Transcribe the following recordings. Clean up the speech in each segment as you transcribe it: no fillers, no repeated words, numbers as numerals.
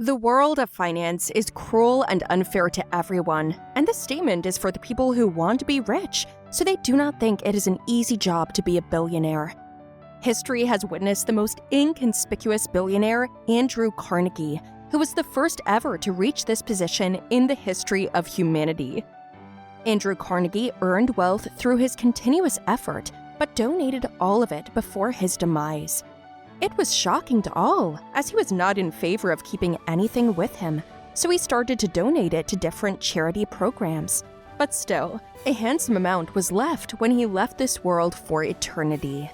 The world of finance is cruel and unfair to everyone, and this statement is for the people who want to be rich, so they do not think it is an easy job to be a billionaire. History has witnessed the most inconspicuous billionaire, Andrew Carnegie, who was the first ever to reach this position in the history of humanity. Andrew Carnegie earned wealth through his continuous effort, but donated all of it before his demise. It was shocking to all, as he was not in favor of keeping anything with him, so he started to donate it to different charity programs. But still, a handsome amount was left when he left this world for eternity.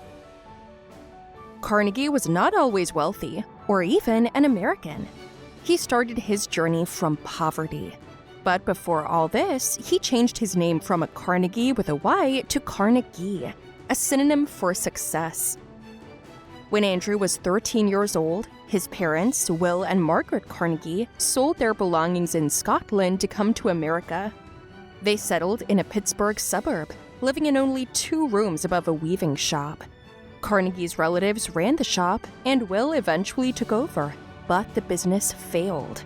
Carnegie was not always wealthy, or even an American. He started his journey from poverty. But before all this, he changed his name from a Carnegie with a Y to Carnegie, a synonym for success. When Andrew was 13 years old, his parents, Will and Margaret Carnegie, sold their belongings in Scotland to come to America. They settled in a Pittsburgh suburb, living in only 2 rooms above a weaving shop. Carnegie's relatives ran the shop, and Will eventually took over, but the business failed.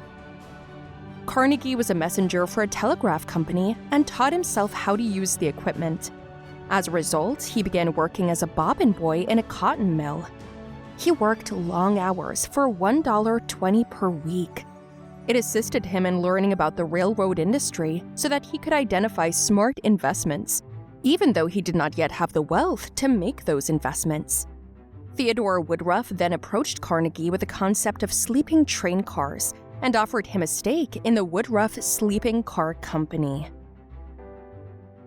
Carnegie was a messenger for a telegraph company and taught himself how to use the equipment. As a result, he began working as a bobbin boy in a cotton mill. He worked long hours for $1.20 per week. It assisted him in learning about the railroad industry so that he could identify smart investments, even though he did not yet have the wealth to make those investments. Theodore Woodruff then approached Carnegie with the concept of sleeping train cars and offered him a stake in the Woodruff Sleeping Car Company.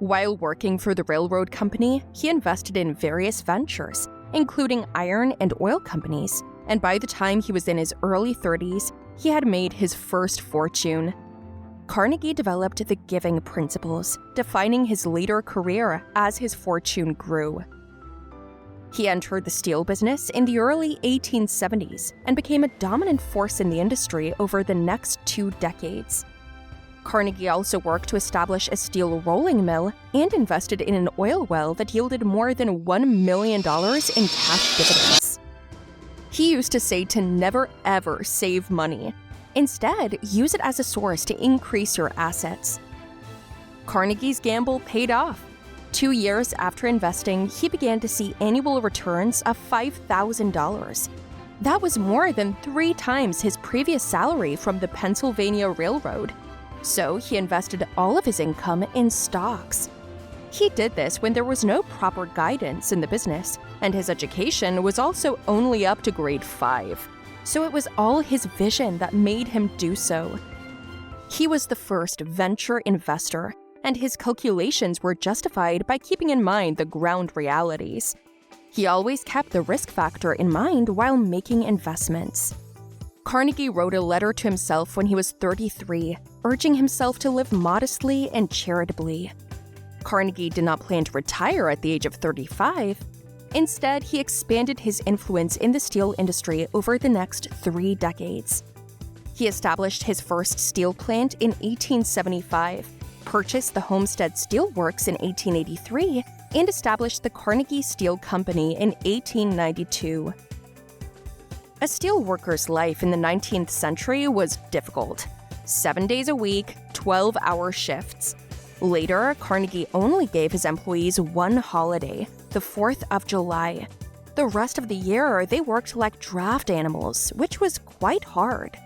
While working for the railroad company, he invested in various ventures, including iron and oil companies, and by the time he was in his early 30s, he had made his first fortune. Carnegie developed the giving principles, defining his later career as his fortune grew. He entered the steel business in the early 1870s and became a dominant force in the industry over the next 2 decades. Carnegie also worked to establish a steel rolling mill and invested in an oil well that yielded more than $1 million in cash dividends. He used to say to never ever save money. Instead, use it as a source to increase your assets. Carnegie's gamble paid off. 2 years after investing, he began to see annual returns of $5,000. That was more than 3 times his previous salary from the Pennsylvania Railroad. So he invested all of his income in stocks. He did this when there was no proper guidance in the business, and his education was also only up to grade 5. So it was all his vision that made him do so. He was the first venture investor, and his calculations were justified by keeping in mind the ground realities. He always kept the risk factor in mind while making investments. Carnegie wrote a letter to himself when he was 33, urging himself to live modestly and charitably. Carnegie did not plan to retire at the age of 35. Instead, he expanded his influence in the steel industry over the next 3 decades. He established his first steel plant in 1875, purchased the Homestead Steel Works in 1883, and established the Carnegie Steel Company in 1892. A steel worker's life in the 19th century was difficult. 7 days a week, 12-hour shifts. Later, Carnegie only gave his employees 1 holiday, the 4th of July. The rest of the year, they worked like draft animals, which was quite hard.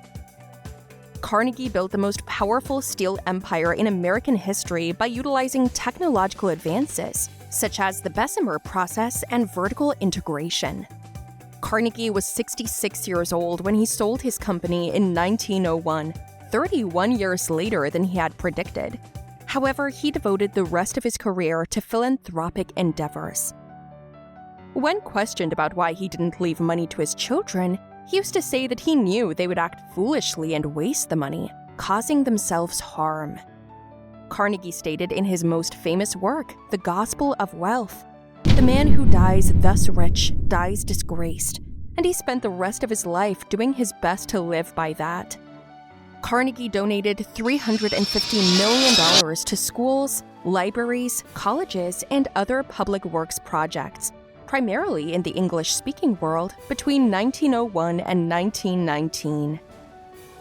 Carnegie built the most powerful steel empire in American history by utilizing technological advances, such as the Bessemer process and vertical integration. Carnegie was 66 years old when he sold his company in 1901, 31 years later than he had predicted. However, he devoted the rest of his career to philanthropic endeavors. When questioned about why he didn't leave money to his children, he used to say that he knew they would act foolishly and waste the money, causing themselves harm. Carnegie stated in his most famous work, The Gospel of Wealth, "The man who dies thus rich dies disgraced," and he spent the rest of his life doing his best to live by that. Carnegie donated $350 million to schools, libraries, colleges, and other public works projects, primarily in the English-speaking world between 1901 and 1919.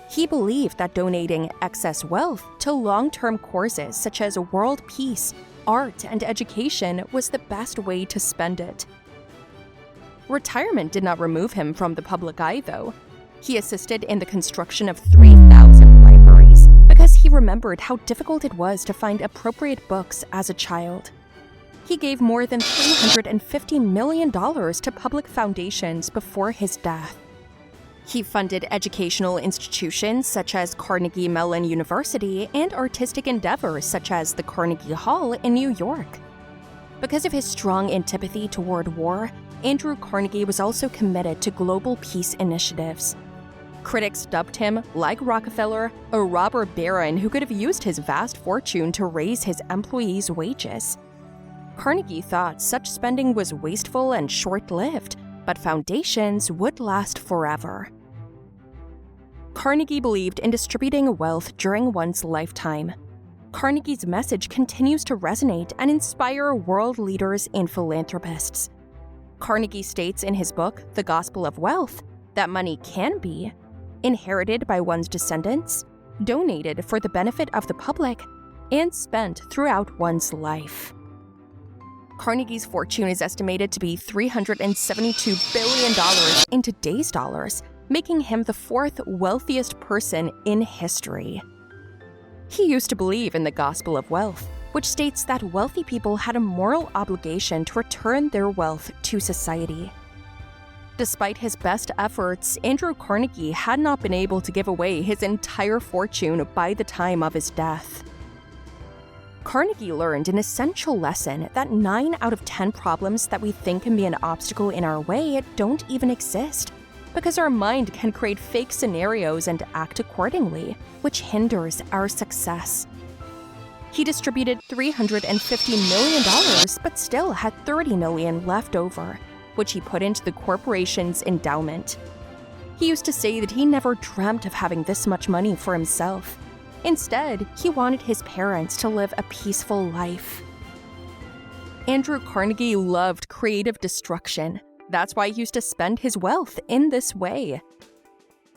He believed that donating excess wealth to long-term causes such as world peace, art, and education was the best way to spend it. Retirement did not remove him from the public eye, though. He assisted in the construction of 3,000 libraries because he remembered how difficult it was to find appropriate books as a child. He gave more than $350 million to public foundations before his death. He funded educational institutions such as Carnegie Mellon University and artistic endeavors such as the Carnegie Hall in New York. Because of his strong antipathy toward war, Andrew Carnegie was also committed to global peace initiatives. Critics dubbed him, like Rockefeller, a robber baron who could have used his vast fortune to raise his employees' wages. Carnegie thought such spending was wasteful and short-lived, but foundations would last forever. Carnegie believed in distributing wealth during one's lifetime. Carnegie's message continues to resonate and inspire world leaders and philanthropists. Carnegie states in his book, The Gospel of Wealth, that money can be inherited by one's descendants, donated for the benefit of the public, and spent throughout one's life. Carnegie's fortune is estimated to be $372 billion in today's dollars, making him the fourth wealthiest person in history. He used to believe in the Gospel of Wealth, which states that wealthy people had a moral obligation to return their wealth to society. Despite his best efforts, Andrew Carnegie had not been able to give away his entire fortune by the time of his death. Carnegie learned an essential lesson that 9 out of 10 problems that we think can be an obstacle in our way don't even exist, because our mind can create fake scenarios and act accordingly, which hinders our success. He distributed $350 million, but still had $30 million left over, which he put into the corporation's endowment. He used to say that he never dreamt of having this much money for himself. Instead, he wanted his parents to live a peaceful life. Andrew Carnegie loved creative destruction. That's why he used to spend his wealth in this way.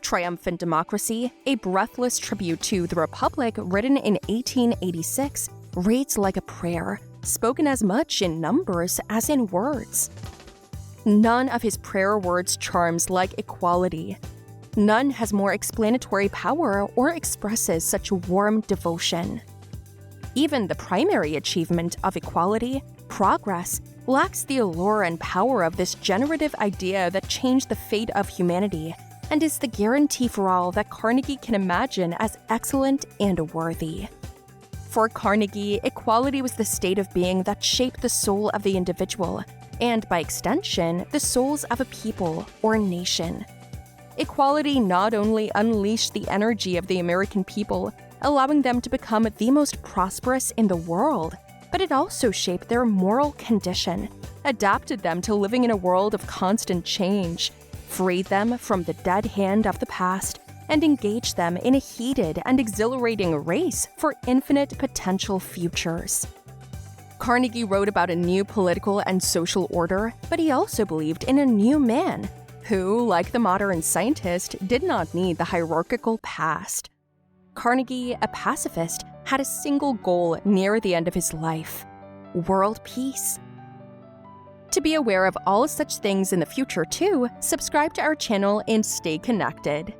Triumphant Democracy, a breathless tribute to the Republic written in 1886, reads like a prayer, spoken as much in numbers as in words. None of his prayer words charms like equality. None has more explanatory power or expresses such warm devotion. Even the primary achievement of equality, progress, lacks the allure and power of this generative idea that changed the fate of humanity and is the guarantee for all that Carnegie can imagine as excellent and worthy. For Carnegie, equality was the state of being that shaped the soul of the individual, and by extension, the souls of a people or nation. Equality not only unleashed the energy of the American people, allowing them to become the most prosperous in the world, but it also shaped their moral condition, adapted them to living in a world of constant change, freed them from the dead hand of the past, and engaged them in a heated and exhilarating race for infinite potential futures. Carnegie wrote about a new political and social order, but he also believed in a new man, who, like the modern scientist, did not need the hierarchical past. Carnegie, a pacifist, had a single goal near the end of his life: world peace. To be aware of all such things in the future too, subscribe to our channel and stay connected.